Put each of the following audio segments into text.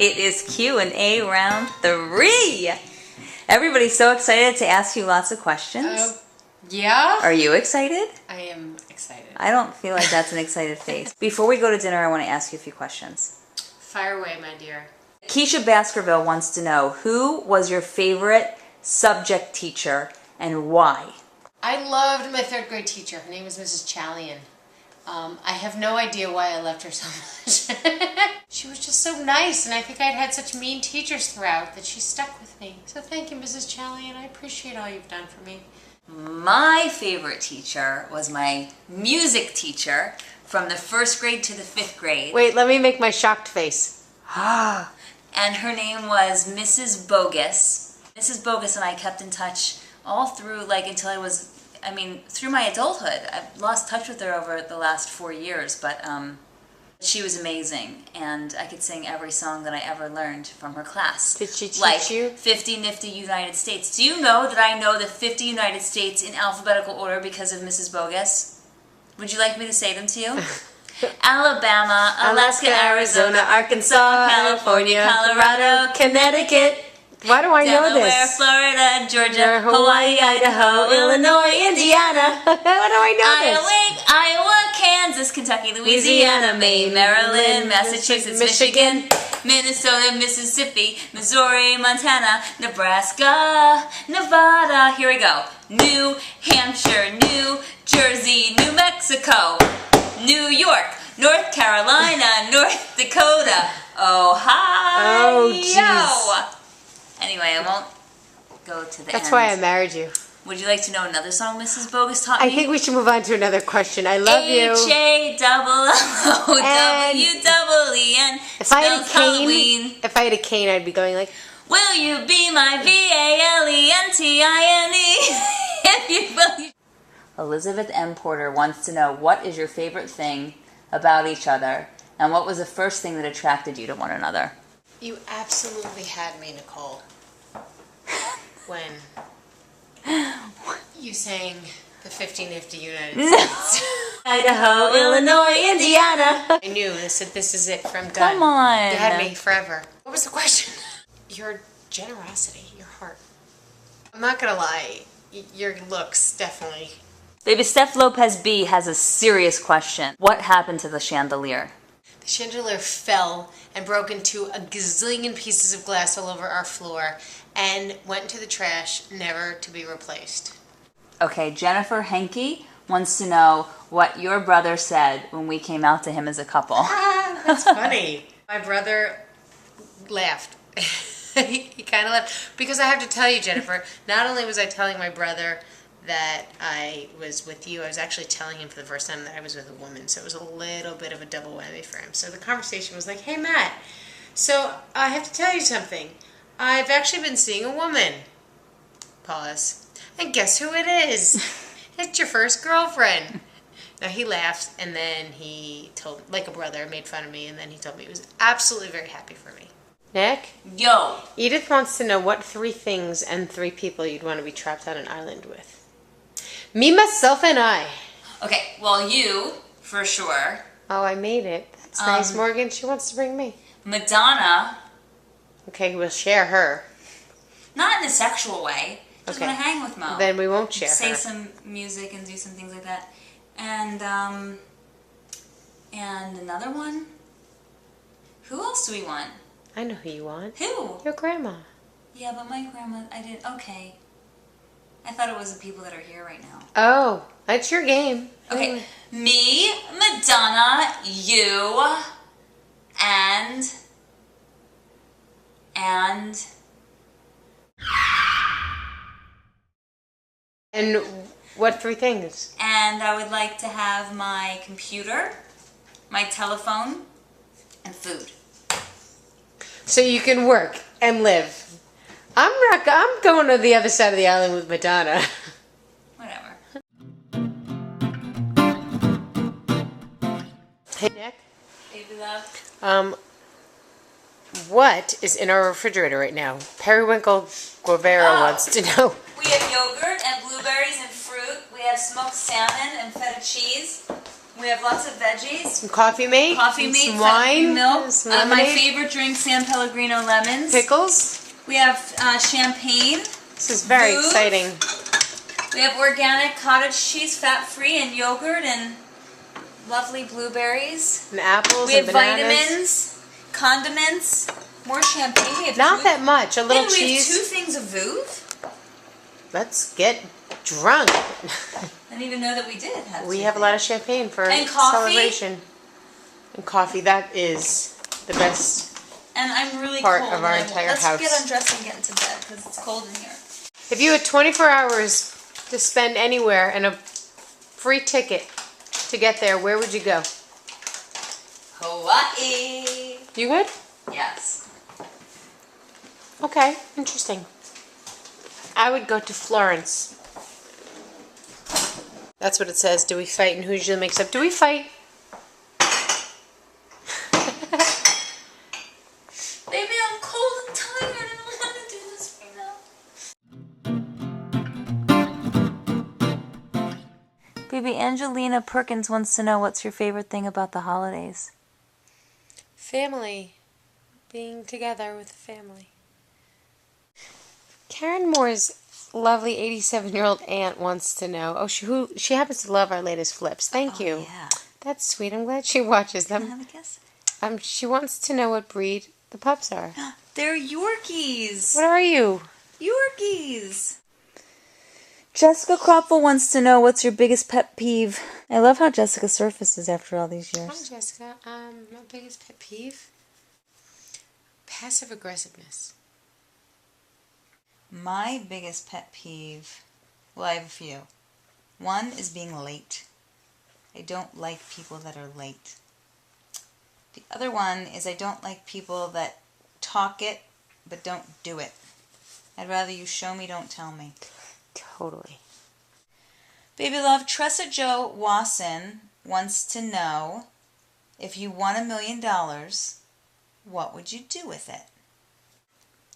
It is Q&A round 3. Everybody's so excited to ask you lots of questions. Yeah? Are you excited? I am excited. I don't feel like that's an excited face. Before we go to dinner, I want to ask you a few questions. Fire away, my dear. Keisha Baskerville wants to know, who was your favorite subject teacher and why? I loved my 3rd grade teacher. Her name was Mrs. Chalian. I have no idea why I loved her so much. She was just so nice, and I think I'd had such mean teachers throughout that she stuck with me. So thank you, Mrs. Chalian. I appreciate all you've done for me. My favorite teacher was my music teacher from the 1st grade to the 5th grade. Wait, let me make my shocked face. And her name was Mrs. Bogus. Mrs. Bogus and I kept in touch all through, until I was, through my adulthood. I've lost touch with her over the last 4 years, but she was amazing, and I could sing every song that I ever learned from her class. Did she teach you? 50 Nifty United States. Do you know that I know the 50 United States in alphabetical order because of Mrs. Bogus? Would you like me to say them to you? Alabama, Alaska, Arizona, Arkansas, California, Colorado, Connecticut. Why do I know Delaware, this? Florida, Georgia, Hawaii, Idaho, Illinois, Indiana. How do I know this? Iowa, Kansas, Kentucky, Louisiana, Maine, Maryland, Massachusetts, Michigan, Minnesota, Mississippi, Missouri, Montana, Nebraska, Nevada. Here we go. New Hampshire, New Jersey, New Mexico, New York, North Carolina, North Dakota, Ohio. Oh, jeez. Anyway, I won't go to the That's end. why I married you. Would you like to know another song Mrs. Bogus taught me? I think we should move on to another question. I love you. H-A-L-L-O-W-E-N. If I had a Halloween. cane, I'd be going like, Will you be my V-A-L-E-N-T-I-N-E? If you will. Elizabeth M. Porter wants to know, what is your favorite thing about each other, and what was the first thing that attracted you to one another? you absolutely had me, Nicole, when you sang the 50 Nifty United States. Idaho, Illinois, Indiana. I knew. I said, this is it from done. Come on. You had me forever. What was the question? Your generosity, your heart. I'm not going to lie. Your looks, definitely. Baby Steph Lopez B has a serious question. What happened to the chandelier? The chandelier fell and broke into a gazillion pieces of glass all over our floor and went into the trash, never to be replaced. Okay, Jennifer Henke wants to know what your brother said when we came out to him as a couple. That's funny. My brother laughed. He kind of laughed. Because I have to tell you, Jennifer, not only was I telling my brother that I was with you, I was actually telling him for the first time that I was with a woman. So it was a little bit of a double whammy for him. So the conversation was like, hey, Matt, so I have to tell you something. I've actually been seeing a woman. Pause. And guess who it is? It's your first girlfriend. Now, he laughed, and then he told, like a brother, made fun of me, and then he told me he was absolutely very happy for me. Nick? Yo! Edith wants to know what 3 things and 3 people you'd want to be trapped on an island with. Me, myself, and I. Okay, well, you, for sure. Oh, I made it. That's nice, Morgan. She wants to bring me. Madonna. Okay, we'll share her. Not in a sexual way. Just Okay. want to hang with Mo. Then we won't share Say her. some music and do some things like that. And another one? Who else do we want? I know who you want. Who? Your grandma. Yeah, but my grandma, I didn't, okay. I thought it was the people that are here right now. Oh, that's your game. Okay, me, Madonna, you, and And what 3 things? And I would like to have my computer, my telephone, and food. So you can work and live. I'm going to the other side of the island with Madonna. Whatever. Hey, Nick. Baby love. What is in our refrigerator right now? Periwinkle Guevara wants to know. We have yogurt and blueberries and fruit. We have have smoked salmon and feta cheese. We have lots of veggies. Some coffee mate. Coffee mate, some wine. milk. Some My lemonade. favorite drink, San Pellegrino lemons. Pickles. We have champagne. This is very Food. exciting. We have organic cottage cheese, fat-free, and yogurt, and lovely blueberries. And apples We have and bananas. vitamins, condiments, more champagne. We have Not that much. A little and we cheese. have 2 things of Vouv. Let's get drunk. I didn't even know that we did have We 2 have a lot of things. champagne for And coffee. celebration. And coffee. That is the best. And I'm really part cold. of our and entire let's house. get undressed and get into bed because it's cold in here. If you had 24 hours to spend anywhere and a free ticket to get there, where would you go? Hawaii. You would? Yes. Okay, interesting. I would go to Florence. That's what it says. Do we fight? And who usually makes up? Do we fight? Baby, I'm cold and tired. I don't want to do this right now. Baby, Angelina Perkins wants to know what's your favorite thing about the holidays. Family. Being together with the family. Karen Moore's lovely 87-year-old aunt wants to know. She happens to love our latest flips. Thank you. Yeah. That's sweet. I'm glad she watches Can I them. have a kiss? She wants to know what breed the pups are. They're Yorkies. What are you? Yorkies. Jessica Cropple wants to know what's your biggest pet peeve. I love how Jessica surfaces after all these Hi, years. Jessica. My biggest pet peeve? Passive aggressiveness. My biggest pet peeve, well, I have a few. One is being late. I don't like people that are late. The other one is I don't like people that talk it but don't do it. I'd rather you show me, don't tell me. Totally. Baby love, Tressa Jo Wasson wants to know, if you won $1 million, what would you do with it?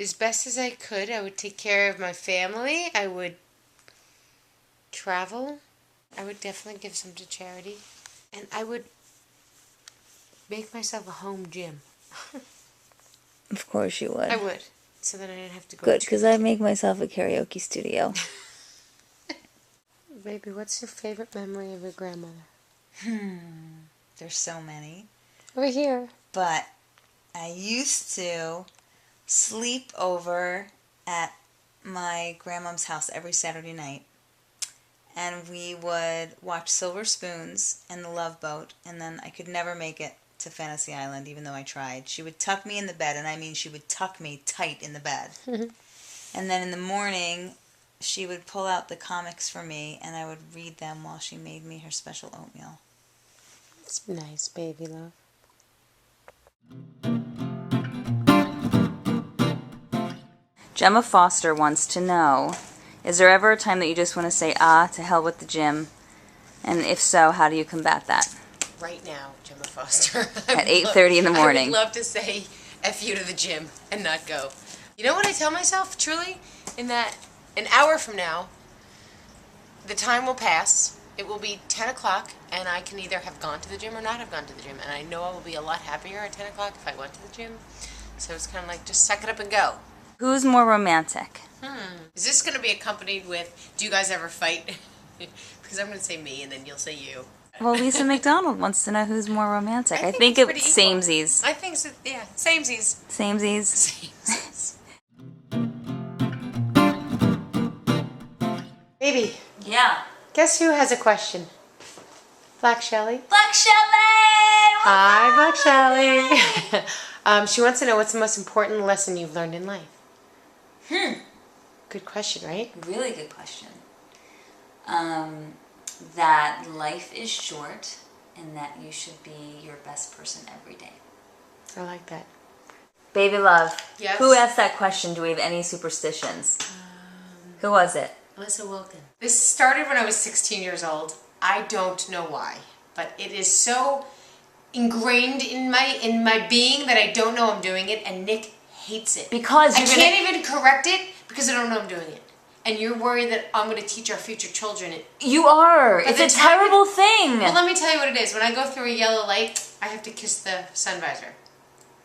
As best as I could, I would take care of my family. I would travel. I would definitely give some to charity. And I would make myself a home gym. Of course you would. I would. So that I didn't have to go. Good, because I make myself a karaoke studio. Baby, what's your favorite memory of your grandmother? There's so many. Over here. But I used to sleep over at my grandmom's house every Saturday night. And we would watch Silver Spoons and The Love Boat. And then I could never make it to Fantasy Island, even though I tried. She would tuck me in the bed, and I mean she would tuck me tight in the bed. And then in the morning, she would pull out the comics for me, and I would read them while she made me her special oatmeal. It's nice, baby love. Gemma Foster wants to know, is there ever a time that you just want to say, to hell with the gym? And if so, how do you combat that? Right now, Gemma Foster. At 8:30 in the morning. I would love to say F you to the gym and not go. You know what I tell myself, truly? In that an hour from now, the time will pass. It will be 10 o'clock, and I can either have gone to the gym or not have gone to the gym. And I know I will be a lot happier at 10 o'clock if I went to the gym. So it's kind of like, just suck it up and go. Who's more romantic? Is this going to be accompanied with, do you guys ever fight? Because I'm going to say me, and then you'll say you. Well, Lisa McDonald wants to know who's more romantic. I think it's it's pretty equal. samesies. I think so, yeah, samesies. Samesies. Baby, Yeah. guess who has a question? Black Shelly. Black Shelly! Hi, Black Shelly. She wants to know, what's the most important lesson you've learned in life? Good question, right? Really good question. That life is short and that you should be your best person every day. I like that. Baby love. Yes? Who asked that question? Do we have any superstitions? Who was it? Alyssa Wilkin. This started when I was 16 years old. I don't know why, but it is so ingrained in my being that I don't know I'm doing it, and Nick hates it. Because I you're can't even correct it because I don't know I'm doing it. and you're worried that I'm going to teach our future children it. You are. It's a terrible thing. Well, let me tell you what it is. When I go through a yellow light, I have to kiss the sun visor.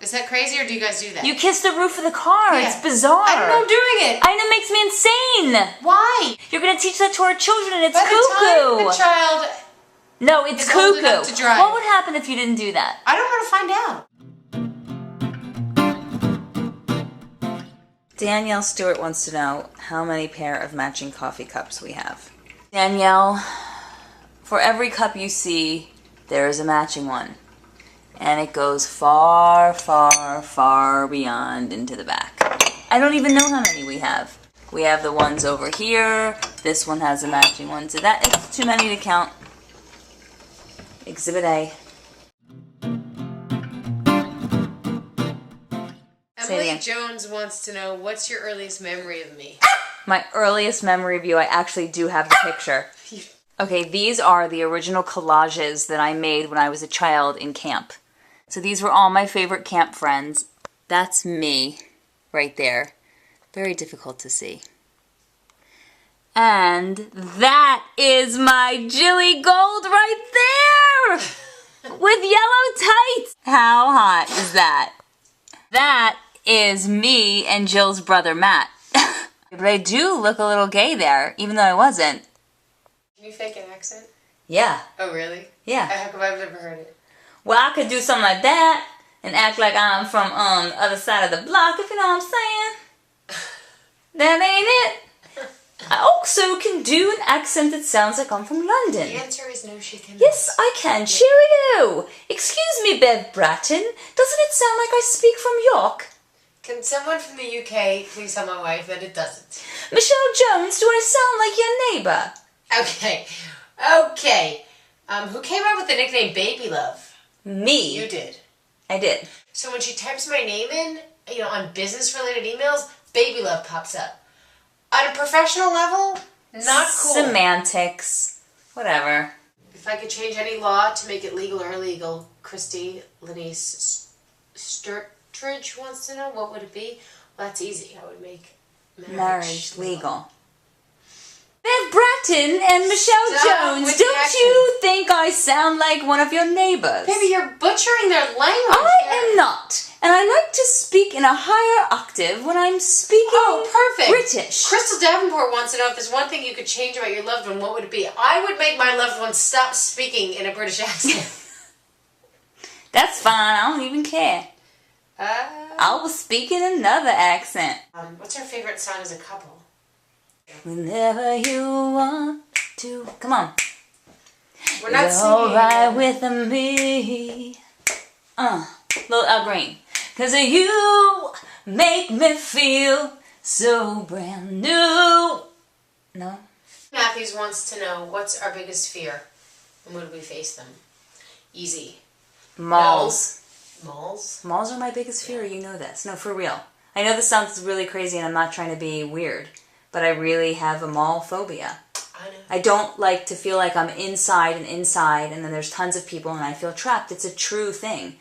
Is that crazy, or do you guys do that? You kiss the roof of the car. Yeah. It's bizarre. I don't know doing it. I know, it makes me insane. Why? You're going to teach that to our children, and it's By the cuckoo. time the child No, it's is old cuckoo. enough to drive. What would happen if you didn't do that? I don't want to find out. Danielle Stewart wants to know how many pair of matching coffee cups we have. Danielle, for every cup you see, there is a matching one. And it goes far, far, far beyond into the back. I don't even know how many we have. We have the ones over here. This one has a matching one. So that is too many to count. Exhibit A. Emily Jones wants to know, what's your earliest memory of me? My earliest memory of you, I actually do have the picture. Okay, these are the original collages that I made when I was a child in camp. So these were all my favorite camp friends. That's me right there. Very difficult to see. And that is my Jilly Gold right there! With yellow tights! How hot is that? That is me and Jill's brother Matt. But I do look a little gay there, even though I wasn't. Can you fake an accent? Yeah. Oh, really? Yeah. How come I've never heard it? Well, I could do something like that and act like I'm from the other side of the block, if you know what I'm saying. That ain't it. I also can do an accent that sounds like I'm from London. The answer is no, she cannot. Yes, I can. Cheerio. Excuse me, Bev Bratton. Doesn't it sound like I speak from York? Can someone from the UK please tell my wife that it doesn't? Michelle Jones, do I sound like your neighbour? Okay. Who came up with the nickname Baby Love? Me. You did. I did. So when she types my name in, on business-related emails, Baby Love pops up. On a professional level, not cool. Semantics. Whatever. If I could change any law to make it legal or illegal, Christy Lenise Sturtridge wants to know, what would it be? Well, that's easy. I would make Marriage legal. Bev Bratton and Michelle Stop Jones, with the don't you think I sound like one of your neighbors? Baby, you're butchering their language. I am not. And I like to speak in a higher octave when I'm speaking perfect. British. Crystal Davenport wants to know if there's one thing you could change about your loved one, what would it be? I would make my loved one stop speaking in a British accent. That's fine. I don't even care. I will speak in another accent. What's our favorite song as a couple? Whenever you want to. Come on. We're not It's singing. alright with me. Little Al Green. 'Cause you make me feel so brand new. No? Matthews wants to know, what's our biggest fear? And when do we face them? Easy. Malls. Malls? Malls are my biggest fear, you know this. No, for real. I know this sounds really crazy and I'm not trying to be weird, but I really have a mall phobia. I know. I don't like to feel like I'm inside and then there's tons of people and I feel trapped. It's a true thing.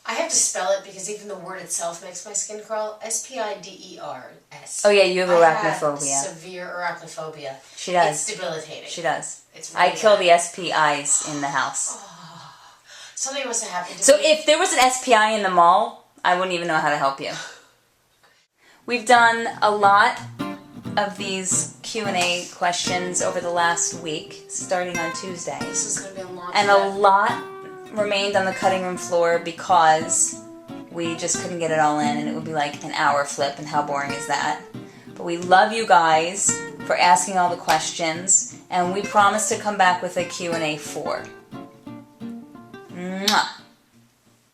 I have to spell it because even the word itself makes my skin crawl. S-P-I-D-E-R-S. Oh yeah, you have I arachnophobia. have severe arachnophobia. She does. It's debilitating. She does. It's I really kill bad. the SPIs in the house. Something must have happened to So me. if there was an SPI in the mall, I wouldn't even know how to help you. We've done a lot of these Q&A questions over the last week, starting on Tuesday. This is going to be a long And time. a lot remained on the cutting room floor because we just couldn't get it all in and it would be like an hour flip, and how boring is that? But we love you guys for asking all the questions, and we promise to come back with a Q&A 4. Mwah.